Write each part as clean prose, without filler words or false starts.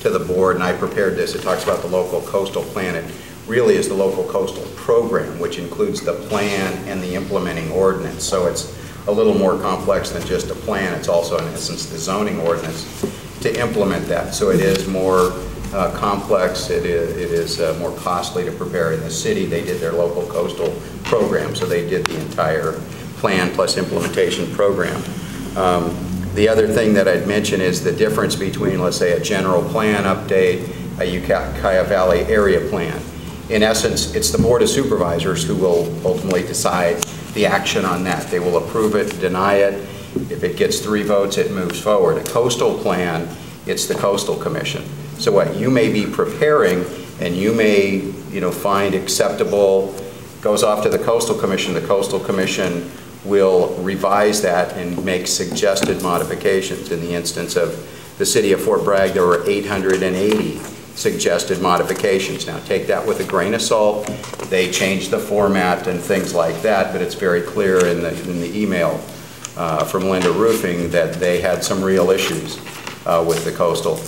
to the board, and I prepared this. It talks about the local coastal plan. It really is the local coastal program, which includes the plan and the implementing ordinance. So it's a little more complex than just a plan. It's also, in essence, the zoning ordinance to implement that. So it is more complex. It is more costly to prepare. In the city, they did their local coastal program, so they did the entire plan plus implementation program. The other thing that I'd mention is the difference between, let's say, a general plan update, a Ukiah Valley area plan. In essence, it's the Board of Supervisors who will ultimately decide the action on that. They will approve it, deny it. If it gets 3 votes, it moves forward. A coastal plan, it's the Coastal Commission. So what you may be preparing and you may, find acceptable, goes off to the Coastal Commission. The Coastal Commission will revise that and make suggested modifications. In the instance of the city of Fort Bragg, there were 880 suggested modifications. Now take that with a grain of salt. They changed the format and things like that, but it's very clear in the email from Linda Roofing that they had some real issues with the Coastal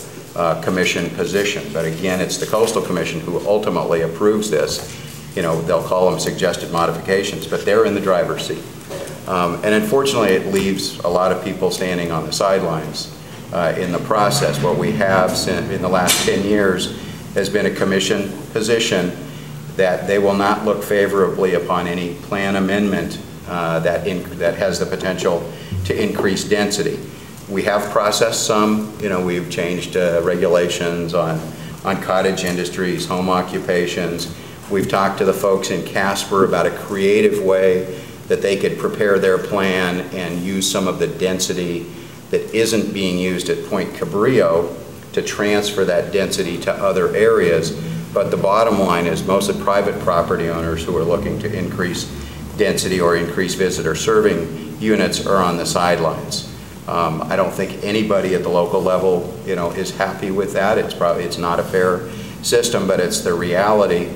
Commission position. But again, it's the Coastal Commission who ultimately approves this. They'll call them suggested modifications, but they're in the driver's seat. And unfortunately, it leaves a lot of people standing on the sidelines in the process. What we have in the last 10 years has been a commission position that they will not look favorably upon any plan amendment that has the potential to increase density. We have processed some. We've changed regulations on cottage industries, home occupations. We've talked to the folks in Casper about a creative way that they could prepare their plan and use some of the density that isn't being used at Point Cabrillo to transfer that density to other areas. But the bottom line is mostly private property owners who are looking to increase density or increase visitor serving units are on the sidelines. I don't think anybody at the local level, is happy with that. It's not a fair system, but it's the reality.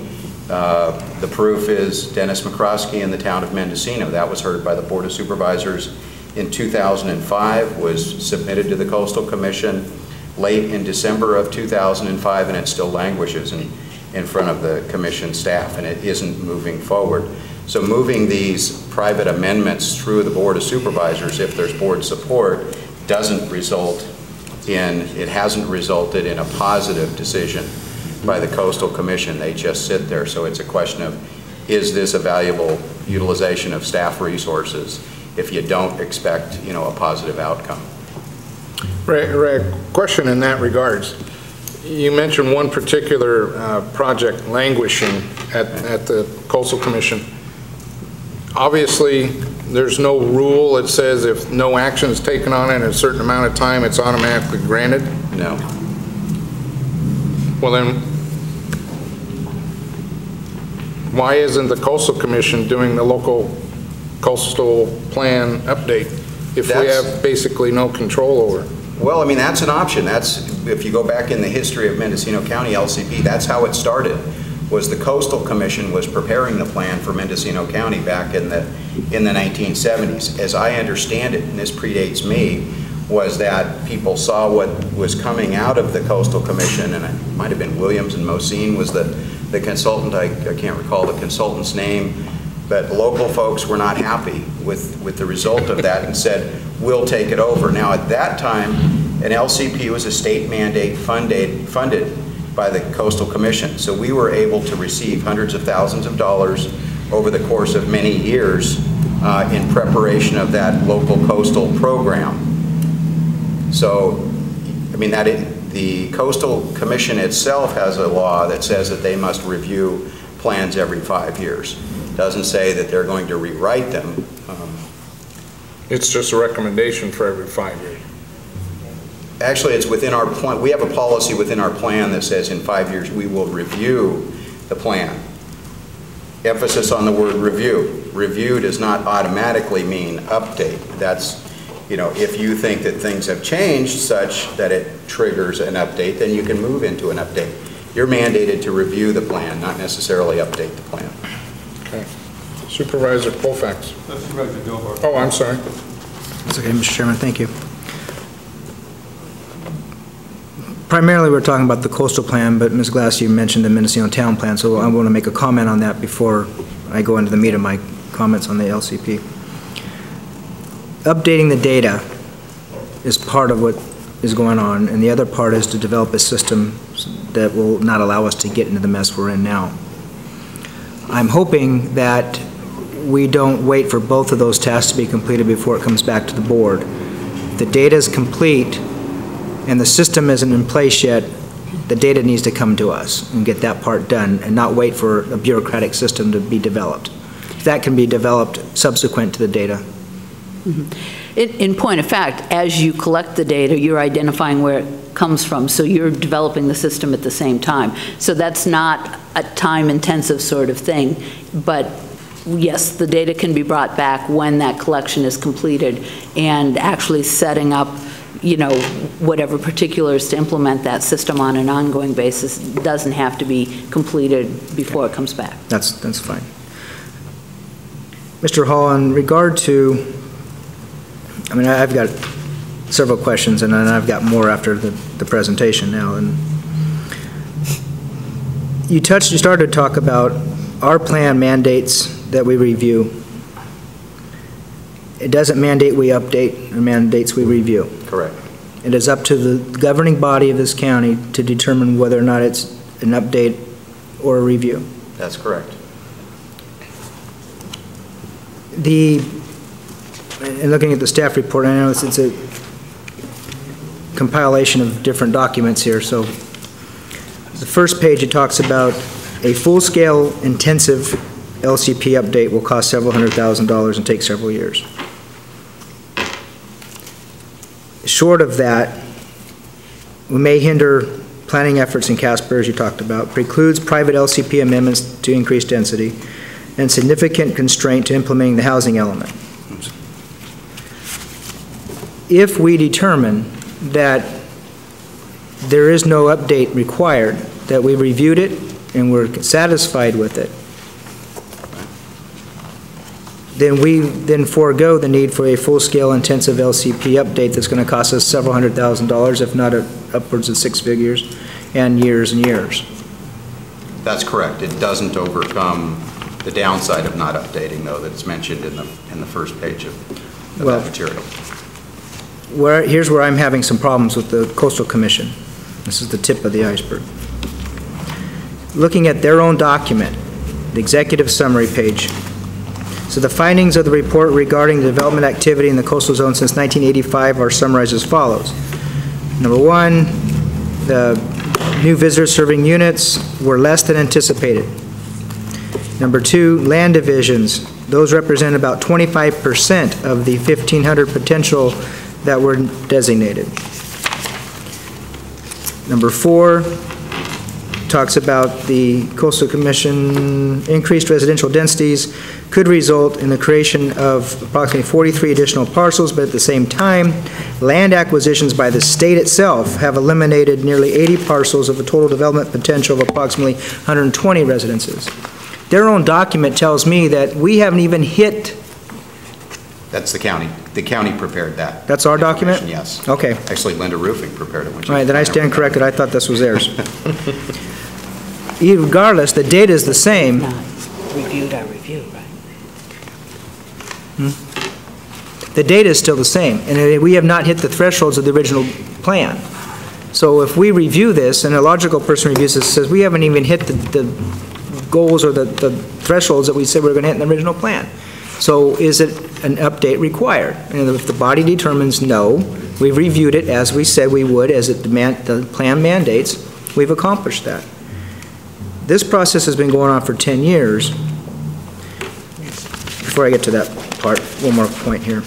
The proof is Dennis McCroskey in the town of Mendocino. That was heard by the Board of Supervisors in 2005, was submitted to the Coastal Commission late in December of 2005, and it still languishes in front of the Commission staff, and it isn't moving forward. So moving these private amendments through the Board of Supervisors, if there's board support, hasn't resulted in a positive decision by the Coastal Commission. They just sit there. So it's a question of, is this a valuable utilization of staff resources if you don't expect, a positive outcome? Ray, question in that regards. You mentioned one particular project languishing at the Coastal Commission. Obviously, there's no rule that says if no action is taken on it in a certain amount of time, it's automatically granted? No. Well then, why isn't the Coastal Commission doing the local coastal plan update if we have basically no control over it? Well, that's an option. If you go back in the history of Mendocino County LCP, that's how it started. Was the Coastal Commission was preparing the plan for Mendocino County back in the 1970s. As I understand it, and this predates me, was that people saw what was coming out of the Coastal Commission, and it might have been Williams and Mosine was the consultant. I can't recall the consultant's name, but local folks were not happy with the result of that and said, we'll take it over. Now at that time, an LCP was a state mandate funded by the Coastal Commission. So we were able to receive hundreds of thousands of dollars over the course of many years in preparation of that local coastal program. So, the Coastal Commission itself has a law that says that they must review plans every 5 years. It doesn't say that they're going to rewrite them. It's just a recommendation for every 5 years. Actually, it's within our plan. We have a policy within our plan that says in 5 years we will review the plan. Emphasis on the word review. Review does not automatically mean update. That's, if you think that things have changed such that it triggers an update, then you can move into an update. You're mandated to review the plan, not necessarily update the plan. Okay. Supervisor Colfax. Supervisor Dilbar. Oh, I'm sorry. That's okay, Mr. Chairman. Thank you. primarily we're talking about the coastal plan, but Ms. Glass, you mentioned the Mendocino town plan, so I want to make a comment on that before I go into the meat of my comments on the LCP. Updating the data is part of what is going on, and the other part is to develop a system that will not allow us to get into the mess we're in now. I'm hoping that we don't wait for both of those tasks to be completed before it comes back to the board. If the data is complete and the system isn't in place yet, the data needs to come to us and get that part done and not wait for a bureaucratic system to be developed. That can be developed subsequent to the data. In point of fact, as you collect the data, you're identifying where it comes from, so you're developing the system at the same time. So that's not a time-intensive sort of thing, but yes, the data can be brought back when that collection is completed, and actually setting up, you know, whatever particulars to implement that system on an ongoing basis doesn't have to be completed before it comes back. That's fine. Mr. Hall, in regard to, I mean, I've got several questions, and then I've got more after the presentation now. And you started to talk about our plan mandates that we review. It doesn't mandate we update, or mandates we review. Correct. It is up to the governing body of this county to determine whether or not it's an update or a review. That's correct. And looking at the staff report, I know it's a compilation of different documents here. So the first page, it talks about a full-scale intensive LCP update will cost several $100,000 and take several years. Short of that, we may hinder planning efforts in Casper, as you talked about, precludes private LCP amendments to increase density, and significant constraint to implementing the housing element. If we determine that there is no update required, that we reviewed it and we're satisfied with it, then we forego the need for a full-scale intensive LCP update that's going to cost us several $100,000, if not upwards of 6 figures, and years and years. That's correct. It doesn't overcome the downside of not updating, though, that's mentioned in the first page of that material. Here's where I'm having some problems with the Coastal Commission. This is the tip of the iceberg. Looking at their own document, the executive summary page. So the findings of the report regarding the development activity in the coastal zone since 1985 are summarized as follows. Number one, the new visitor serving units were less than anticipated. Number two, land divisions. Those represent about 25% of the 1,500 potential that were designated. Number four talks about the Coastal Commission increased residential densities could result in the creation of approximately 43 additional parcels, but at the same time, land acquisitions by the state itself have eliminated nearly 80 parcels of a total development potential of approximately 120 residences. Their own document tells me that we haven't even hit. That's the county. The county prepared that. That's our document? Yes. Okay. Actually, Linda Roofing prepared it. All right, then I stand corrected. I thought this was theirs. Regardless, the data is the same. Not reviewed our review, right? The data is still the same, and we have not hit the thresholds of the original plan. So if we review this, and a logical person reviews this, says we haven't even hit the goals or the thresholds that we said we were going to hit in the original plan. So is it an update required? And if the body determines no, we've reviewed it as we said we would, as the plan mandates, we've accomplished that. This process has been going on for 10 years. Before I get to that part, one more point here.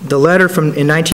The letter in